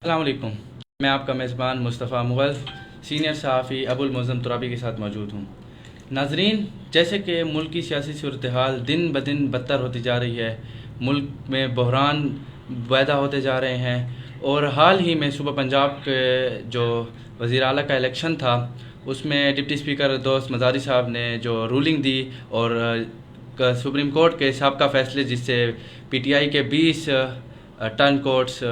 السلام علیکم، میں آپ کا میزبان مصطفیٰ مغل سینئر صحافی ابو المعظم ترابی کے ساتھ موجود ہوں۔ ناظرین، جیسے کہ ملک کی سیاسی صورتحال دن بدن بدتر ہوتی جا رہی ہے، ملک میں بحران پیدا ہوتے جا رہے ہیں، اور حال ہی میں صوبہ پنجاب کے جو وزیر اعلیٰ کا الیکشن تھا اس میں ڈپٹی اسپیکر دوست مزاری صاحب نے جو رولنگ دی اور سپریم کورٹ کے سابقہ فیصلے جس سے پی ٹی آئی کے 20 ٹرن کورٹس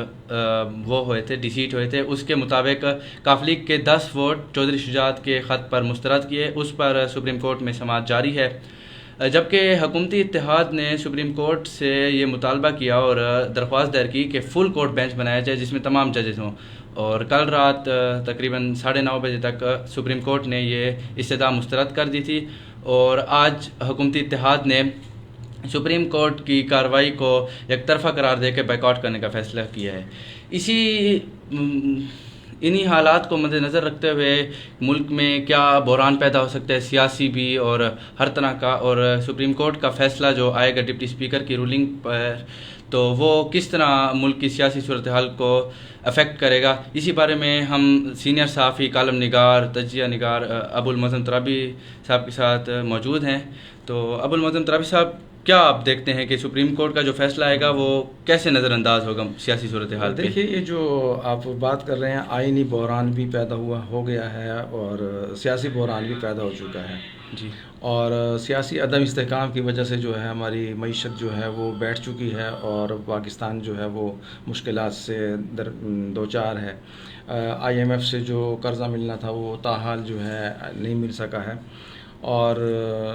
وہ ہوئے تھے، ڈیسیٹ ہوئے تھے، اس کے مطابق کاف لیگ کے 10 ووٹ چودھری شجاعت کے خط پر مسترد کیے، اس پر سپریم کورٹ میں سماعت جاری ہے۔ جبکہ حکومتی اتحاد نے سپریم کورٹ سے یہ مطالبہ کیا اور درخواست دائر کی کہ فل کورٹ بینچ بنایا جائے جس میں تمام ججز ہوں، اور کل رات تقریباً 9:30 بجے تک سپریم کورٹ نے یہ استدعا مسترد کر دی تھی، اور آج حکومتی اتحاد نے سپریم کورٹ کی کارروائی کو یک طرفہ قرار دے کے بائیک آؤٹ کرنے کا فیصلہ کیا ہے۔ انہی حالات کو مد نظر رکھتے ہوئے ملک میں کیا بحران پیدا ہو سکتا ہے، سیاسی بھی اور ہر طرح کا، اور سپریم کورٹ کا فیصلہ جو آئے گا ڈپٹی اسپیکر کی رولنگ پر، تو وہ کس طرح ملک کی سیاسی صورتحال کو افیکٹ کرے گا، اسی بارے میں ہم سینئر صحافی، کالم نگار، تجزیہ نگار ابو المعظم ترابی صاحب کے ساتھ موجود ہیں۔ تو ابو المعظم ترابی صاحب، کیا آپ دیکھتے ہیں کہ سپریم کورٹ کا جو فیصلہ آئے گا وہ کیسے نظر انداز ہوگا سیاسی صورتحال پہ؟ دیکھیے، یہ جو آپ بات کر رہے ہیں، آئینی بحران بھی پیدا ہو گیا ہے اور سیاسی بحران بھی پیدا ہو چکا ہے جی، اور سیاسی عدم استحکام کی وجہ سے جو ہے ہماری معیشت جو ہے وہ بیٹھ چکی ہے اور پاکستان جو ہے وہ مشکلات سے دوچار ہے۔ آئی ایم ایف سے جو قرضہ ملنا تھا وہ تاحال جو ہے نہیں مل سکا ہے، اور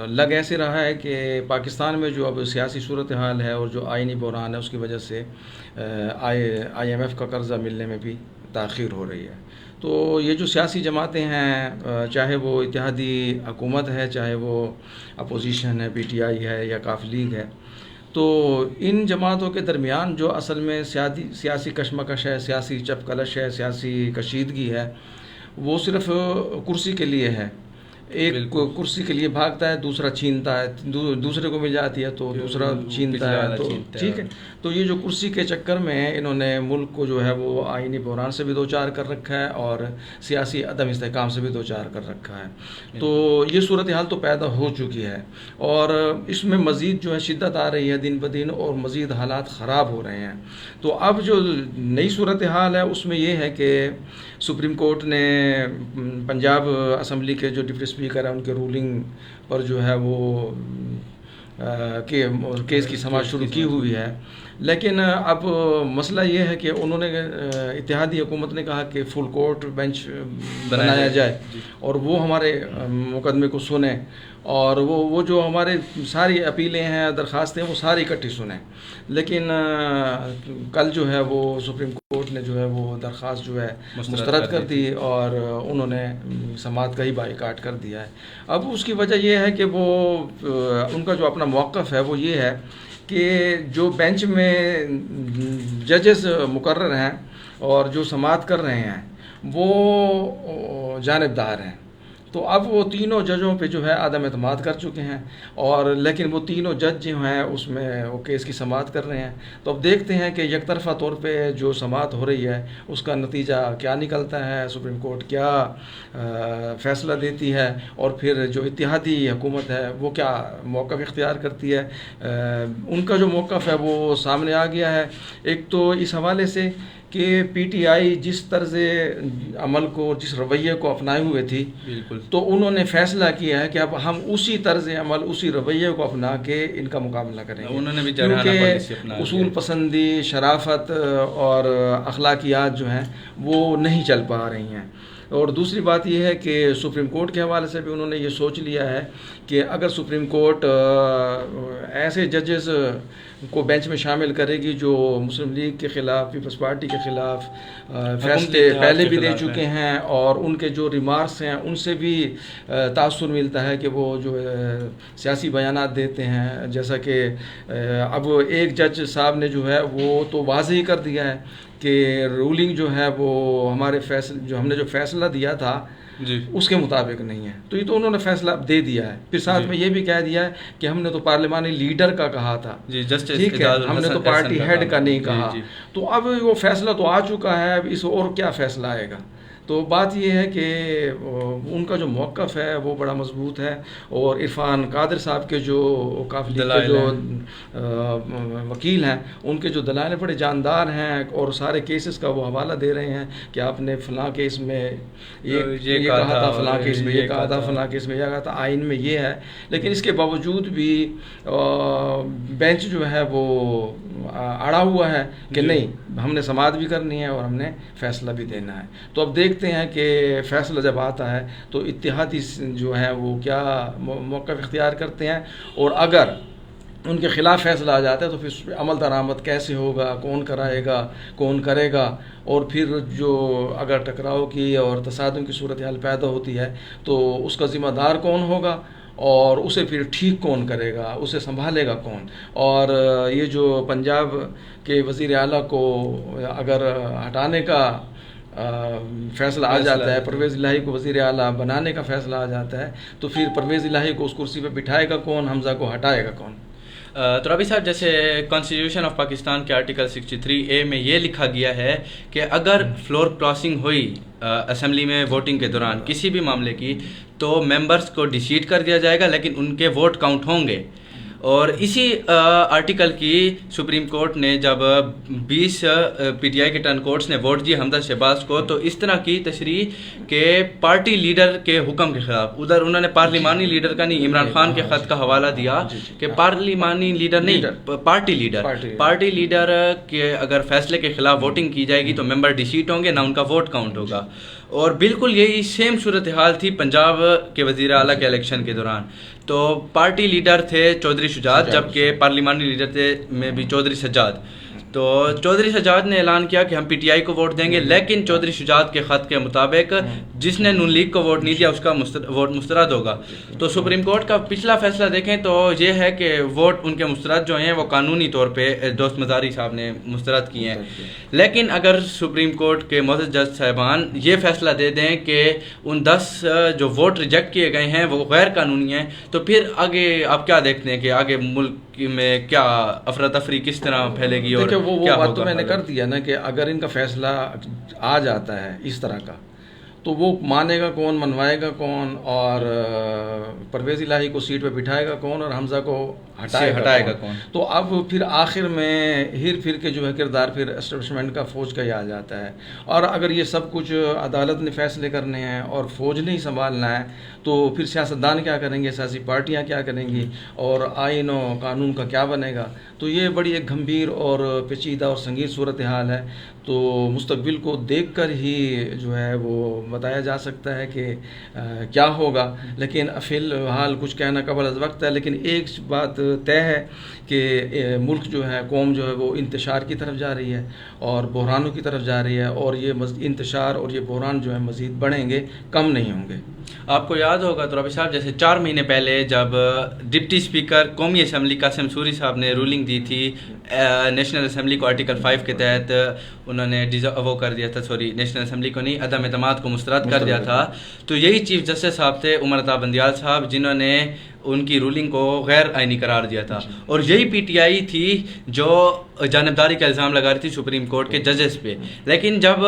لگ ایسے رہا ہے کہ پاکستان میں جو اب سیاسی صورتحال ہے اور جو آئینی بحران ہے اس کی وجہ سے آئی ایم ایف کا قرضہ ملنے میں بھی تاخیر ہو رہی ہے۔ تو یہ جو سیاسی جماعتیں ہیں، چاہے وہ اتحادی حکومت ہے، چاہے وہ اپوزیشن ہے، پی ٹی آئی ہے یا کاف لیگ ہے، تو ان جماعتوں کے درمیان جو اصل میں سیاسی کشمکش ہے، سیاسی چپ کلش ہے، سیاسی کشیدگی ہے، وہ صرف کرسی کے لیے ہے۔ ایک کرسی کے لیے بھاگتا ہے، دوسرا چھینتا ہے، دوسرے کو مل جاتی ہے تو دوسرا چھینتا ہے، تو ٹھیک ہے۔ تو یہ جو کرسی کے چکر میں انہوں نے ملک کو جو ہے وہ آئینی بحران سے بھی دوچار کر رکھا ہے اور سیاسی عدم استحکام سے بھی دوچار کر رکھا ہے۔ تو یہ صورتحال تو پیدا ہو چکی ہے اور اس میں مزید جو ہے شدت آ رہی ہے دن بدن، اور مزید حالات خراب ہو رہے ہیں۔ تو اب جو نئی صورتحال ہے اس میں یہ ہے کہ سپریم کورٹ نے پنجاب اسمبلی کے جو ڈپٹی اسپیکر ہیں ان کے رولنگ پر جو ہے وہ کیس کی سماعت شروع کی ہوئی ہے، لیکن اب مسئلہ یہ ہے کہ انہوں نے اتحادی حکومت نے کہا کہ فل کورٹ بینچ بنایا جائے اور وہ ہمارے مقدمے کو سنیں، اور وہ جو ہمارے ساری اپیلیں ہیں، درخواستیں، وہ ساری اکٹھی سنیں۔ لیکن کل جو ہے وہ سپریم کورٹ نے جو ہے وہ درخواست جو ہے مسترد کر دی اور انہوں نے سماعت کا ہی بائیکاٹ کر دیا ہے۔ اب اس کی وجہ یہ ہے کہ وہ ان کا جو اپنا موقف ہے وہ یہ ہے کہ جو بینچ میں ججز مقرر ہیں اور جو سماعت کر رہے ہیں وہ جانبدار ہیں، تو اب وہ تینوں ججوں پہ جو ہے عدم اعتماد کر چکے ہیں، اور لیکن وہ تینوں جج جو ہیں اس میں وہ کیس کی سماعت کر رہے ہیں۔ تو اب دیکھتے ہیں کہ یک طرفہ طور پہ جو سماعت ہو رہی ہے اس کا نتیجہ کیا نکلتا ہے، سپریم کورٹ کیا فیصلہ دیتی ہے، اور پھر جو اتحادی حکومت ہے وہ کیا موقف اختیار کرتی ہے۔ ان کا جو موقف ہے وہ سامنے آ گیا ہے، ایک تو اس حوالے سے کہ پی ٹی آئی جس طرز عمل کو، جس رویے کو اپنائے ہوئے تھی، بالکل، تو انہوں نے فیصلہ کیا ہے کہ اب ہم اسی طرز عمل، اسی رویے کو اپنا کے ان کا مقابلہ کریں گے، انہوں نے بھی جارحانہ پالیسی اپنا کیونکہ اصول پسندی، شرافت اور اخلاقیات جو ہیں وہ نہیں چل پا رہی ہیں۔ اور دوسری بات یہ ہے کہ سپریم کورٹ کے حوالے سے بھی انہوں نے یہ سوچ لیا ہے کہ اگر سپریم کورٹ ایسے ججز کو بینچ میں شامل کرے گی جو مسلم لیگ کے خلاف، پیپلز پارٹی کے خلاف فیصلے پہلے بھی دے چکے ہیں، اور ان کے جو ریمارکس ہیں ان سے بھی تاثر ملتا ہے کہ وہ جو سیاسی بیانات دیتے ہیں، جیسا کہ اب ایک جج صاحب نے جو ہے وہ تو واضح ہی کر دیا ہے کہ رولنگ جو ہے وہ ہمارے جو ہم نے جو فیصلہ دیا تھا جی اس کے مطابق نہیں ہے. تو یہ تو انہوں نے فیصلہ دے دیا ہے. پھر ساتھ میں یہ بھی کہہ دیا ہے کہ ہم نے تو پارلیمانی لیڈر کا کہا تھا, ٹھیک ہے, ہم نے تو پارٹی ہیڈ کا نہیں کہا. تو اب وہ فیصلہ تو آ چکا ہے, اب اس اور کیا فیصلہ آئے گا. تو بات یہ ہے کہ ان کا جو موقف ہے وہ بڑا مضبوط ہے, اور عرفان قادر صاحب کے جو قافلی کے جو وکیل ہیں ان کے جو دلائل بڑے جاندار ہیں, اور سارے کیسز کا وہ حوالہ دے رہے ہیں کہ آپ نے فلاں کیس میں یہ کہا تھا, فلاں کیس میں یہ کہا تھا, فلاں کیس میں یہ کہا تھا, آئین میں یہ ہے. لیکن اس کے باوجود بھی بینچ جو ہے وہ اڑا ہوا ہے کہ نہیں, ہم نے سماعت بھی کرنی ہے اور ہم نے فیصلہ بھی دینا ہے. تو اب دیکھتے ہیں کہ فیصلہ جب آتا ہے تو اتحادی جو ہے وہ کیا موقف اختیار کرتے ہیں, اور اگر ان کے خلاف فیصلہ آ جاتا ہے تو پھر اس پہ عمل درآمد کیسے ہوگا, کون کرائے گا, کون کرے گا, اور پھر جو اگر ٹکراؤ کی اور تصادم کی صورتحال پیدا ہوتی ہے تو اس کا ذمہ دار کون ہوگا, اور اسے پھر ٹھیک کون کرے گا, اسے سنبھالے گا کون. اور یہ جو پنجاب کے وزیر اعلیٰ کو اگر ہٹانے کا فیصلہ آ جاتا ہے, پرویز الہی کو وزیر اعلیٰ بنانے کا فیصلہ آ جاتا ہے, تو پھر پرویز الہی کو اس کرسی پہ بٹھائے گا کون, حمزہ کو ہٹائے گا کون. ترابی صاحب, جیسے کانسٹیٹیوشن آف پاکستان کے آرٹیکل 63A میں یہ لکھا گیا ہے کہ اگر فلور کراسنگ ہوئی اسمبلی میں ووٹنگ کے دوران کسی بھی معاملے کی تو ممبرز کو ڈیسیٹ کر دیا جائے گا, لیکن ان کے ووٹ کاؤنٹ ہوں گے. اور اسی آرٹیکل کی سپریم کورٹ نے جب 20 پی ٹی آئی کے ٹرن کورٹس نے ووٹ دیے حمزہ شہباز کو, تو اس طرح کی تشریح کہ پارٹی لیڈر کے حکم کے خلاف, ادھر انہوں نے پارلیمانی لیڈر کا نہیں, عمران خان کے خط کا حوالہ دیا کہ پارلیمانی لیڈر نہیں, پارٹی لیڈر کے اگر فیصلے کے خلاف ووٹنگ کی جائے گی تو ممبر ڈیسیٹ ہوں گے, نہ ان کا ووٹ کاؤنٹ ہوگا. اور بالکل یہی سیم صورتحال تھی پنجاب کے وزیر اعلیٰ کے الیکشن کے دوران. تو پارٹی لیڈر تھے چودھری شجاعت, جبکہ پارلیمانی لیڈر تھے میں بھی چودھری سجاد. تو چودھری سجاد نے اعلان کیا کہ ہم پی ٹی آئی کو ووٹ دیں گے, لیکن چودھری شجاعت کے خط کے مطابق جس نے نون لیگ کو ووٹ نہیں دیا اس کا ووٹ مسترد ہوگا. تو سپریم کورٹ کا پچھلا فیصلہ دیکھیں تو یہ ہے کہ ووٹ ان کے مسترد جو ہیں وہ قانونی طور پہ دوست مزاری صاحب نے مسترد کیے ہیں. لیکن اگر سپریم کورٹ کے معزز جج صاحبان یہ فیصلہ دے دیں کہ ان 10 جو ووٹ ریجیکٹ کیے گئے ہیں وہ غیر قانونی ہیں, تو پھر آگے آپ کیا دیکھتے ہیں کہ آگے ملک میں کیا افراتفری کس طرح پھیلے گی؟ اور وہ بات تو میں نے کر دیا نا کہ اگر ان کا فیصلہ آ جاتا ہے اس طرح کا تو وہ مانے گا کون, منوائے گا کون, اور پرویز الہی کو سیٹ پہ بٹھائے گا کون, اور حمزہ کو ہٹائے گا کون. تو اب پھر آخر میں ہیر پھر کے جو ہے کردار پھر اسٹیبلشمنٹ کا, فوج کا ہی آ جاتا ہے. اور اگر یہ سب کچھ عدالت نے فیصلے کرنے ہیں اور فوج نے ہی سنبھالنا ہے تو پھر سیاستدان کیا کریں گے, سیاسی پارٹیاں کیا کریں گی, اور آئین و قانون کا کیا بنے گا. تو یہ بڑی ایک گھمبیر اور پیچیدہ اور سنگین صورتحال ہے. تو مستقبل کو دیکھ کر ہی جو ہے وہ بتایا جا سکتا ہے کہ کیا ہوگا. لیکن فی الحال کچھ کہنا قبل از وقت ہے. لیکن ایک بات طے ہے کہ ملک جو ہے, قوم جو ہے وہ انتشار کی طرف جا رہی ہے اور بحرانوں کی طرف جا رہی ہے, اور یہ انتشار اور یہ بحران جو ہے مزید بڑھیں گے, کم نہیں ہوں گے. آپ کو یاد ہوگا ترابی صاحب, جیسے 4 مہینے پہلے جب ڈپٹی اسپیکر قومی اسمبلی قاسم سوری صاحب نے رولنگ دی تھی نیشنل اسمبلی کو آرٹیکل 5 کے تحت انہوں نے وہ کر دیا تھا, نیشنل اسمبلی کو نہیں, عدم اعتماد کو مسترد کر دیا تھا. تو یہی چیف جسٹس صاحب تھے عمر عطا بندیال صاحب جنہوں نے ان کی رولنگ کو غیر آئینی قرار دیا تھا. اور یہی پی ٹی آئی تھی جو جانبداری کا الزام لگا رہی تھی سپریم کورٹ کے ججز پہ. لیکن جب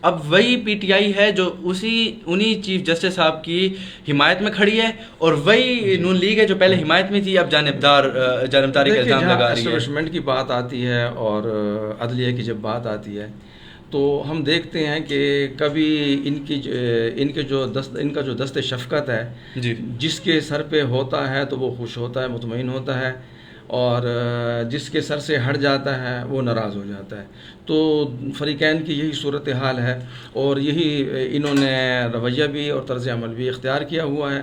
اب وہی پی ٹی آئی ہے جو انہی چیف جسٹس صاحب کی حمایت میں کھڑی ہے, اور وہی نون لیگ ہے جو پہلے حمایت میں تھی اب جانبداری کا الزام لگا رہی ہے. اسٹیبلشمنٹ کی بات آتی ہے اور عدلیہ کی جب بات آتی ہے تو ہم دیکھتے ہیں کہ کبھی ان کا جو دست شفقت ہے جس کے سر پہ ہوتا ہے تو وہ خوش ہوتا ہے, مطمئن ہوتا ہے, اور جس کے سر سے ہٹ جاتا ہے وہ ناراض ہو جاتا ہے. تو فریقین کی یہی صورتحال ہے, اور یہی انہوں نے رویہ بھی اور طرز عمل بھی اختیار کیا ہوا ہے.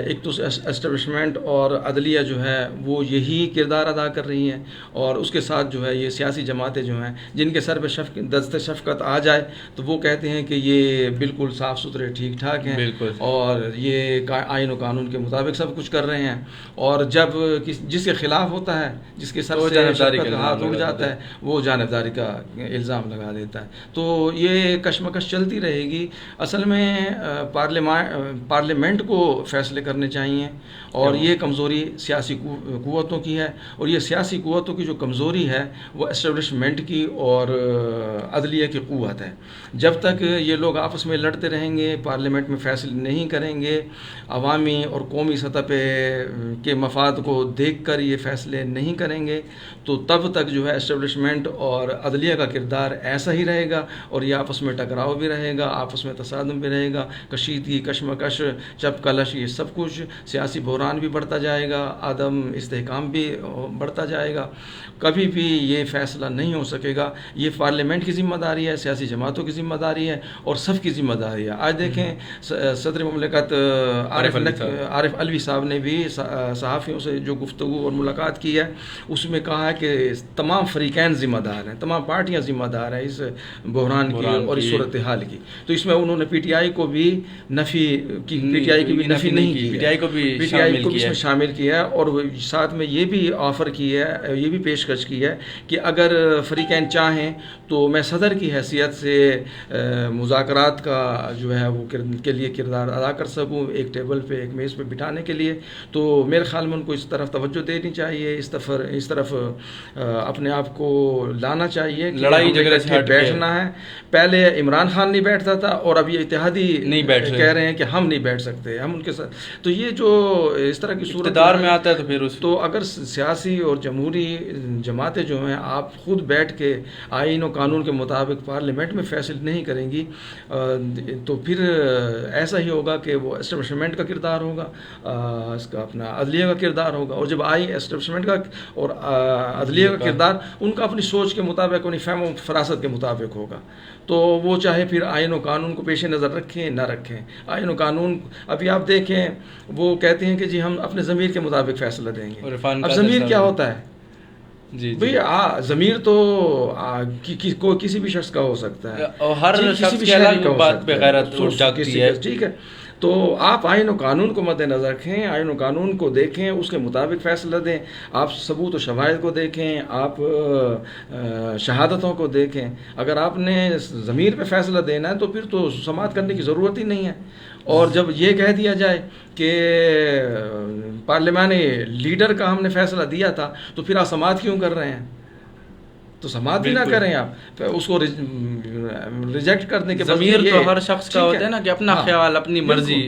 ایک تو اسٹیبلشمنٹ اور عدلیہ جو ہے وہ یہی کردار ادا کر رہی ہیں, اور اس کے ساتھ جو ہے یہ سیاسی جماعتیں جو ہیں جن کے سر پہ دست شفقت آ جائے تو وہ کہتے ہیں کہ یہ بالکل صاف ستھرے ٹھیک ٹھاک ہیں, اور یہ آئین و قانون کے مطابق سب کچھ کر رہے ہیں. اور جب جس کے خلاف ہوتا ہے، جس کے سر تو سے جانبداری شفقت کا کا ہاتھ الزام اٹھ لگا جاتا ہے وہ جانبداری کا الزام لگا دیتا ہے. تو یہ کشمکش چلتی رہے گی. اصل میں پارلیمنٹ کو فیصلے کرنے چاہیے، اور یہ کمزوری سیاسی قوتوں کی ہے، اور یہ سیاسی قوتوں کی جو کمزوری ہے وہ اسٹیبلشمنٹ کی اور عدلیہ کی قوت ہے. جب تک یہ لوگ آپس میں لڑتے رہیں گے، پارلیمنٹ میں فیصلے نہیں کریں گے، عوامی اور قومی سطح پہ کے مفاد کو دیکھ کر یہ فیصلے نہیں کریں گے، تو تب تک جو ہے اسٹیبلشمنٹ اور عدلیہ کا کردار ایسا ہی رہے گا، اور یہ آپس میں ٹکراؤ بھی رہے گا، آپس میں تصادم بھی رہے گا، کشیدگی، کشمکش، چپ کلش، یہ سب کچھ، سیاسی بحران بھی بڑھتا جائے گا، عدم استحکام بھی بڑھتا جائے گا. کبھی بھی یہ فیصلہ نہیں ہو سکے گا. یہ پارلیمنٹ کی ذمہ داری ہے، سیاسی جماعتوں کی ذمہ داری ہے، اور سب کی ذمہ داری ہے. آج دیکھیں صدر مملکت عارف علوی صاحب نے بھی صحافیوں سے جو گفتگو اور ملاقات کی ہے، اس میں کہا ہے کہ تمام فریقین ذمہ دار ہیں، تمام پارٹیاں ذمہ دار ہیں اس بحران کی اور اس صورتحال کی. تو اس میں انہوں نے پی ٹی آئی کو بھی نفی کی، پی ٹی آئی کی بھی نفی نہیں کی، پی ٹی آئی کو بھی اس میں شامل کیا ہے، اور ساتھ میں یہ بھی آفر کی ہے، یہ بھی پیشکش کی ہے کہ اگر فریقین چاہیں تو میں صدر کی حیثیت سے مذاکرات کا جو ہے وہ کے لیے کردار ادا کر سکوں، ایک ٹیبل پہ، ایک میز پہ بٹھانے کے لیے. تو میرے خیال میں ان کو اس طرف توجہ دینی چاہیے، اس طرف اپنے آپ کو لانا چاہیے کہ لڑائی جھگڑے سے بیٹھنا ہے. پہلے عمران خان نہیں بیٹھتا تھا، اور اب یہ اتحادی کہہ رہے ہیں کہ ہم نہیں بیٹھ سکتے، ہم ان کے ساتھ. تو یہ جو اس طرح کی صورت اقتدار میں آتا ہے تو پھر تو اگر سیاسی اور جمہوری جماعتیں جو ہیں آپ خود بیٹھ کے آئین و قانون کے مطابق پارلیمنٹ میں فیصلے نہیں کریں گی، تو پھر ایسا ہی ہوگا کہ وہ اسٹیبلشمنٹ کا کردار ہوگا، اس کا اپنا عدلیہ کا کردار ہوگا. اور جب اسٹیبلشمنٹ کا اور عدلیہ کا کردار ان کا اپنی سوچ کے مطابق، اپنی فہم و فراست کے مطابق ہوگا، تو وہ چاہے پھر آئین و قانون کو پیش نظر رکھیں نہ رکھیں. آئین و قانون ابھی آپ دیکھیں وہ کہتے ہیں کہ جی ہم اپنے ضمیر کے مطابق فیصلہ دیں گے. اب ضمیر کیا ہوتا ہے؟ بھئی ضمیر تو کسی بھی شخص کا ہو سکتا ہے، اور ہر شخص کی الگ بات پہ غیرت اٹھ جاتی ہے. ٹھیک ہے، تو آپ آئین و قانون کو مد نظر رکھیں، آئین و قانون کو دیکھیں، اس کے مطابق فیصلہ دیں. آپ ثبوت و شواہد کو دیکھیں، آپ شہادتوں کو دیکھیں. اگر آپ نے ضمیر پہ فیصلہ دینا ہے تو پھر تو سماعت کرنے کی ضرورت ہی نہیں ہے. اور جب یہ کہہ دیا جائے کہ پارلیمانی لیڈر کا ہم نے فیصلہ دیا تھا تو پھر آپ سماعت کیوں کر رہے ہیں؟ تو سماعت بھی نہ کریں، آپ اس کو ریجیکٹ کرنے کے. ضمیر تو ہر شخص کا ہوتا ہے نا کہ اپنا خیال، اپنی مرضی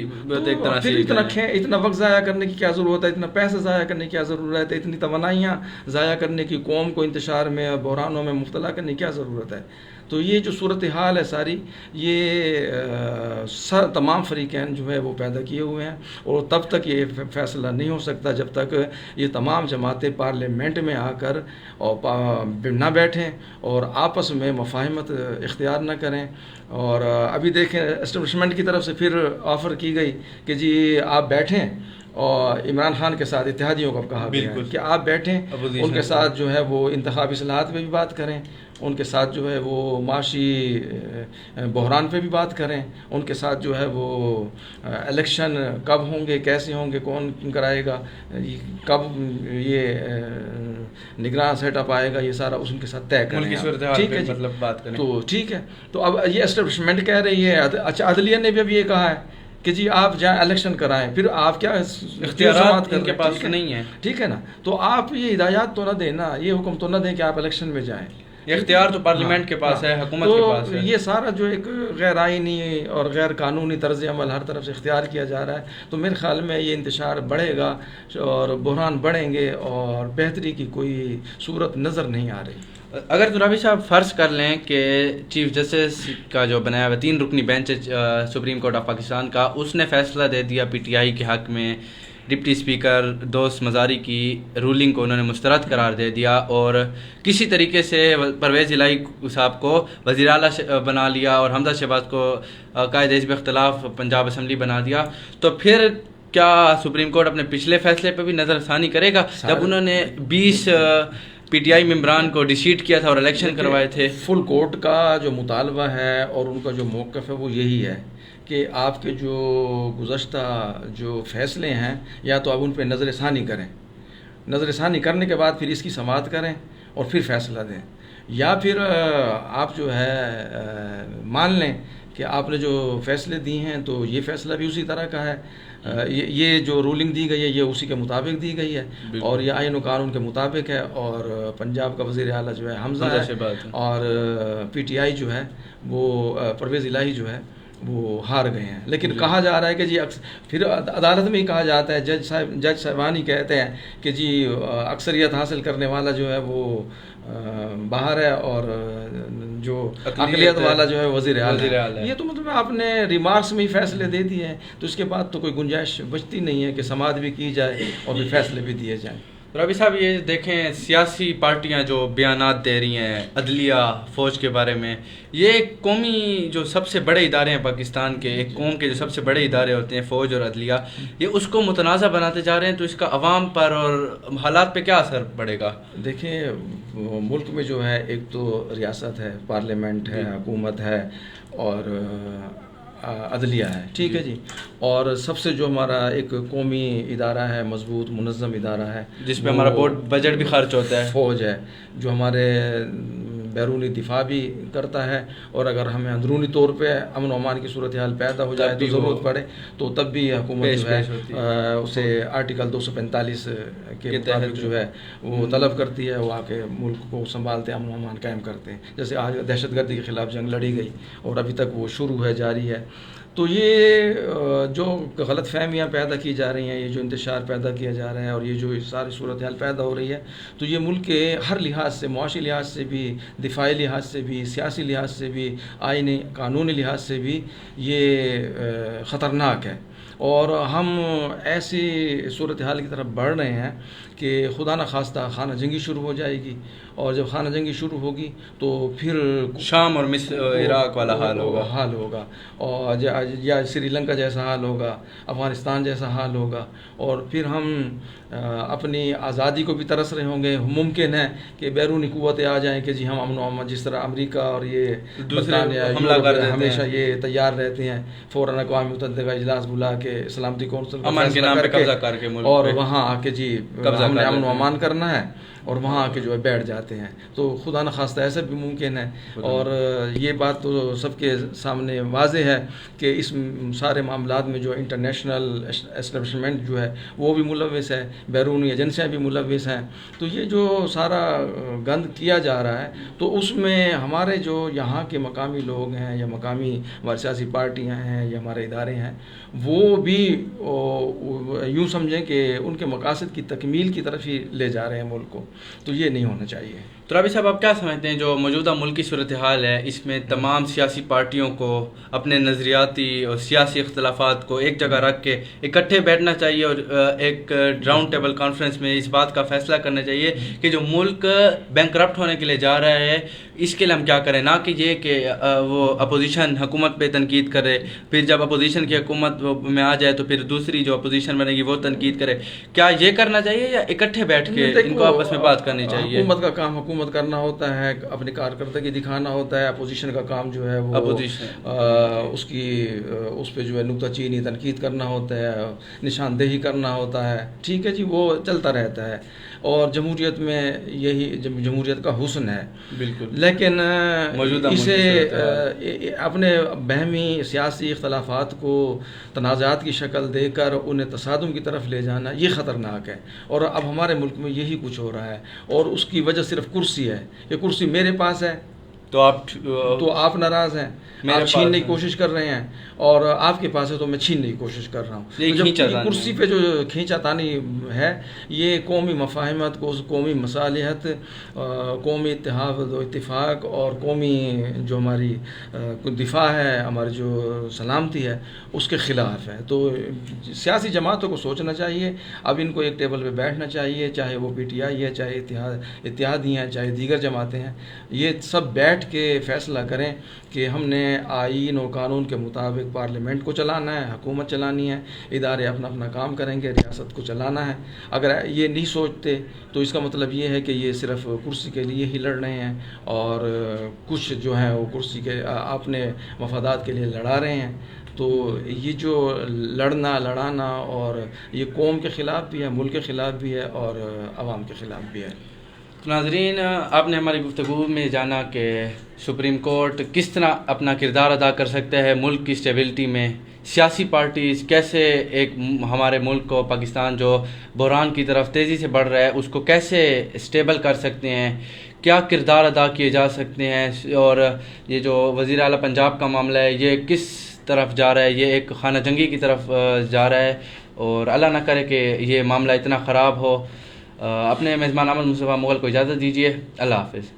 ایک طرح سے. اتنا وقت ضائع کرنے کی کیا ضرورت ہے، اتنا پیسہ ضائع کرنے کی کیا ضرورت ہے، اتنی توانائیاں ضائع کرنے کی، قوم کو انتشار میں، بحرانوں میں مبتلا کرنے کی کیا ضرورت ہے. تو یہ جو صورتحال ہے ساری، یہ تمام فریقین جو ہے وہ پیدا کیے ہوئے ہیں، اور تب تک یہ فیصلہ نہیں ہو سکتا جب تک یہ تمام جماعتیں پارلیمنٹ میں آ کر اور نہ بیٹھیں اور آپس میں مفاہمت اختیار نہ کریں. اور ابھی دیکھیں اسٹیبلشمنٹ کی طرف سے پھر آفر کی گئی کہ جی آپ بیٹھیں، اور عمران خان کے ساتھ اتحادیوں کو کہا گیا کہ آپ بیٹھیں، ان کے ساتھ جو ہے وہ انتخابی اصلاحات پہ بھی بات کریں، ان کے ساتھ جو ہے وہ معاشی بحران پہ بھی بات کریں، ان کے ساتھ جو ہے وہ الیکشن کب ہوں گے، کیسے ہوں گے، کون کرائے گا، کب یہ نگراں سیٹ اپ آئے گا، یہ سارا اس ان کے ساتھ طے کریں. ٹھیک ہے، مطلب بات کریں. تو ٹھیک ہے، تو اب یہ اسٹیبلشمنٹ کہہ رہی ہے. اچھا، عدلیہ نے بھی اب یہ کہا ہے کہ جی آپ جائیں الیکشن کرائیں، پھر آپ کیا اختیارات ان کے پاس نہیں ہیں. ٹھیک ہے نا، تو آپ یہ ہدایات تو نہ دیں نا، یہ حکم تو نہ دیں کہ آپ الیکشن میں جائیں. یہ اختیار تو پارلیمنٹ کے پاس ہے، حکومت کے پاس ہے. یہ سارا جو ایک غیر آئینی اور غیر قانونی طرز عمل ہر طرف سے اختیار کیا جا رہا ہے. تو میرے خیال میں یہ انتشار بڑھے گا اور بحران بڑھیں گے، اور بہتری کی کوئی صورت نظر نہیں آ رہی. اگر ترابی صاحب فرض کر لیں کہ چیف جسٹس کا جو بنایا ہوا 3 رکنی bench supreme court of Pakistan کا، اس نے فیصلہ دے دیا پی ٹی آئی کے حق میں، ڈپٹی اسپیکر دوست مزاری کی رولنگ کو انہوں نے مسترد قرار دے دیا، اور کسی طریقے سے پرویز الہی صاحب کو وزیر اعلیٰ بنا لیا، اور حمزہ شہباز کو قائد حزب اختلاف پنجاب اسمبلی بنا دیا. تو پھر کیا سپریم کورٹ اپنے پچھلے فیصلے پہ بھی نظر ثانی کرے گا جب انہوں نے 20 پی ٹی آئی ممبران کو ڈیسیٹ کیا تھا اور الیکشن کروائے تھے؟ فل کورٹ کا جو مطالبہ ہے اور ان کا جو موقف ہے وہ یہی ہے کہ آپ کے جو گزشتہ جو فیصلے ہیں یا تو آپ ان پہ نظر ثانی کریں، نظر ثانی کرنے کے بعد پھر اس کی سماعت کریں اور پھر فیصلہ دیں، یا پھر آپ جو ہے مان لیں کہ آپ نے جو فیصلے دی ہیں تو یہ فیصلہ بھی اسی طرح کا ہے، یہ جو رولنگ دی گئی ہے یہ اسی کے مطابق دی گئی ہے اور یہ آئین و قانون کے مطابق ہے، اور پنجاب کا وزیر اعلیٰ جو ہے حمزہ ہے اور پی ٹی آئی جو ہے وہ پرویز الہی جو ہے وہ ہار گئے ہیں. لیکن کہا جا رہا ہے کہ جی پھر عدالت میں ہی کہا جاتا ہے، جج صاحبان ہی کہتے ہیں کہ جی اکثریت حاصل کرنے والا جو ہے وہ باہر ہے اور جو اقلیت والا جو ہے وزیر اعلیٰ ہے. یہ تو مطلب آپ نے ریمارکس میں ہی فیصلے دے دیے ہیں، تو اس کے بعد تو کوئی گنجائش بچتی نہیں ہے کہ سماعت بھی کی جائے اور بھی فیصلے بھی دیے جائیں. ربی صاحب یہ دیکھیں سیاسی پارٹیاں جو بیانات دے رہی ہیں عدلیہ فوج کے بارے میں، یہ ایک قومی جو سب سے بڑے ادارے ہیں پاکستان کے، ایک قوم کے جو سب سے بڑے ادارے ہوتے ہیں فوج اور عدلیہ، یہ اس کو متنازع بناتے جا رہے ہیں، تو اس کا عوام پر اور حالات پہ کیا اثر پڑے گا؟ دیکھیں ملک میں جو ہے ایک تو ریاست ہے، پارلیمنٹ ہے، حکومت ہے اور عدلیہ ہے، ٹھیک ہے جی، اور سب سے جو ہمارا ایک قومی ادارہ ہے، مضبوط منظم ادارہ ہے جس پہ ہمارا بجٹ بھی خرچ ہوتا ہے، فوج ہے جو ہمارے بیرونی دفاع بھی کرتا ہے، اور اگر ہمیں اندرونی طور پہ امن و امان کی صورتحال پیدا ہو جائے تو ضرورت پڑے تو تب بھی حکومت جو ہے اسے آرٹیکل 245 کے مطابق جو ہے وہ طلب کرتی ہے، وہ آ کے ملک کو سنبھالتے امن و امان قائم کرتے ہیں. جیسے آج دہشت گردی کے خلاف جنگ لڑی گئی اور ابھی تک وہ شروع ہے، جاری ہے. تو یہ جو غلط فہمیاں پیدا کی جا رہی ہیں، یہ جو انتشار پیدا کیا جا رہا ہے اور یہ جو ساری صورتحال پیدا ہو رہی ہے، تو یہ ملک کے ہر لحاظ سے، معاشی لحاظ سے بھی، دفاعی لحاظ سے بھی، سیاسی لحاظ سے بھی، آئینی قانونی لحاظ سے بھی یہ خطرناک ہے. اور ہم ایسی صورتحال کی طرف بڑھ رہے ہیں کہ خدا نخواستہ خانہ جنگی شروع ہو جائے گی، اور جب خانہ جنگی شروع ہوگی تو پھر شام اور عراق والا حال ہوگا اور یا سری لنکا جیسا حال ہوگا، افغانستان جیسا حال ہوگا، اور پھر ہم اپنی آزادی کو بھی ترس رہے ہوں گے. ممکن ہے کہ بیرونی قوتیں آ جائیں کہ جی ہم امن و امان، جس طرح امریکہ اور یہ برطانیہ ہمیشہ یہ تیار رہتے ہیں فوراً اقوام متحدہ کا اجلاس بلا کے سلامتی کونسل امن کے نام پہ قبضہ کر کے ملک اور وہاں آ کے جی ہم نے امن و امان کرنا ہے اور وہاں آ کے جو ہے بیٹھ جاتے ہیں. تو خدا نخواستہ ایسا بھی ممکن ہے، اور یہ بات تو سب کے سامنے واضح ہے کہ اس سارے معاملات میں جو انٹرنیشنل اسٹیبلشمنٹ جو ہے وہ بھی ملوث ہے، بیرونی ایجنسیاں بھی ملوث ہیں. تو یہ جو سارا گند کیا جا رہا ہے تو اس میں ہمارے جو یہاں کے مقامی لوگ ہیں یا مقامی ہماری سیاسی پارٹیاں ہیں یا ہمارے ادارے ہیں، وہ بھی یوں سمجھیں کہ ان کے مقاصد کی تکمیل کی طرف ہی لے جا رہے ہیں ملک کو. تو یہ نہیں ہونا چاہیے. تو رابی صاحب آپ کیا سمجھتے ہیں جو موجودہ ملکی صورتحال ہے، اس میں تمام سیاسی پارٹیوں کو اپنے نظریاتی اور سیاسی اختلافات کو ایک جگہ رکھ کے اکٹھے بیٹھنا چاہیے اور ایک راؤنڈ ٹیبل کانفرنس میں اس بات کا فیصلہ کرنا چاہیے کہ جو ملک بینکرپٹ ہونے کے لیے جا رہا ہے اس کے لیے ہم کیا کریں، نہ کہ یہ کہ وہ اپوزیشن حکومت پہ تنقید کرے، پھر جب اپوزیشن کی حکومت میں آ جائے تو پھر دوسری جو اپوزیشن بنے گی وہ تنقید کرے. کیا یہ کرنا چاہیے یا اکٹھے بیٹھ کے ان کو آپس میں بات کرنی چاہیے؟ حکومت کا کام حکومت کرنا ہوتا ہے، اپنی کارکردگی دکھانا ہوتا ہے. اپوزیشن کا کام جو ہے وہ اس پہ جو ہے نکتہ چینی تنقید کرنا ہوتا ہے، نشاندہی کرنا ہوتا ہے. ٹھیک ہے جی، وہ چلتا رہتا ہے اور جمہوریت میں یہی جمہوریت کا حسن ہے. بالکل. لیکن اسے اپنے بہمی سیاسی اختلافات کو تنازعات کی شکل دے کر انہیں تصادم کی طرف لے جانا یہ خطرناک ہے. اور اب ہمارے ملک میں یہی کچھ ہو رہا ہے، اور اس کی وجہ صرف کرسی ہے. یہ کرسی میرے پاس ہے تو آپ ناراض ہیں، آپ چھیننے کی کوشش کر رہے ہیں، اور آپ کے پاس ہے تو میں چھیننے کی کوشش کر رہا ہوں. جب کرسی پہ جو کھینچا تانی ہے یہ قومی مفاہمت، قومی مصالحت، قومی اتحاد و اتفاق اور قومی جو ہماری دفاع ہے، ہماری جو سلامتی ہے اس کے خلاف ہے. تو سیاسی جماعتوں کو سوچنا چاہیے، اب ان کو ایک ٹیبل پہ بیٹھنا چاہیے، چاہے وہ پی ٹی آئی ہے، چاہے اتحادی ہیں، چاہے دیگر جماعتیں ہیں، یہ سب بیٹھ بیٹھ کے فیصلہ کریں کہ ہم نے آئین و قانون کے مطابق پارلیمنٹ کو چلانا ہے، حکومت چلانی ہے، ادارے اپنا اپنا کام کریں گے، ریاست کو چلانا ہے۔ اگر یہ نہیں سوچتے تو اس کا مطلب یہ ہے کہ یہ صرف کرسی کے لیے ہی لڑ رہے ہیں، اور کچھ جو ہیں وہ کرسی کے اپنے مفادات کے لیے لڑا رہے ہیں۔ تو یہ جو لڑانا اور یہ قوم کے خلاف بھی ہے، ملک کے خلاف بھی ہے، اور عوام کے خلاف بھی ہے۔ ناظرین، آپ نے ہماری گفتگو میں جانا کہ سپریم کورٹ کس طرح اپنا کردار ادا کر سکتا ہے ملک کی اسٹیبلٹی میں، سیاسی پارٹیز کیسے ایک ہمارے ملک کو، پاکستان جو بحران کی طرف تیزی سے بڑھ رہا ہے، اس کو کیسے اسٹیبل کر سکتے ہیں، کیا کردار ادا کیے جا سکتے ہیں، اور یہ جو وزیر اعلیٰ پنجاب کا معاملہ ہے یہ کس طرف جا رہا ہے، یہ ایک خانہ جنگی کی طرف جا رہا ہے، اور اللہ نہ کرے کہ یہ معاملہ اتنا خراب ہو۔ اپنے میزبان احمد مصطفیٰ مغل کو اجازت دیجیے، اللہ حافظ۔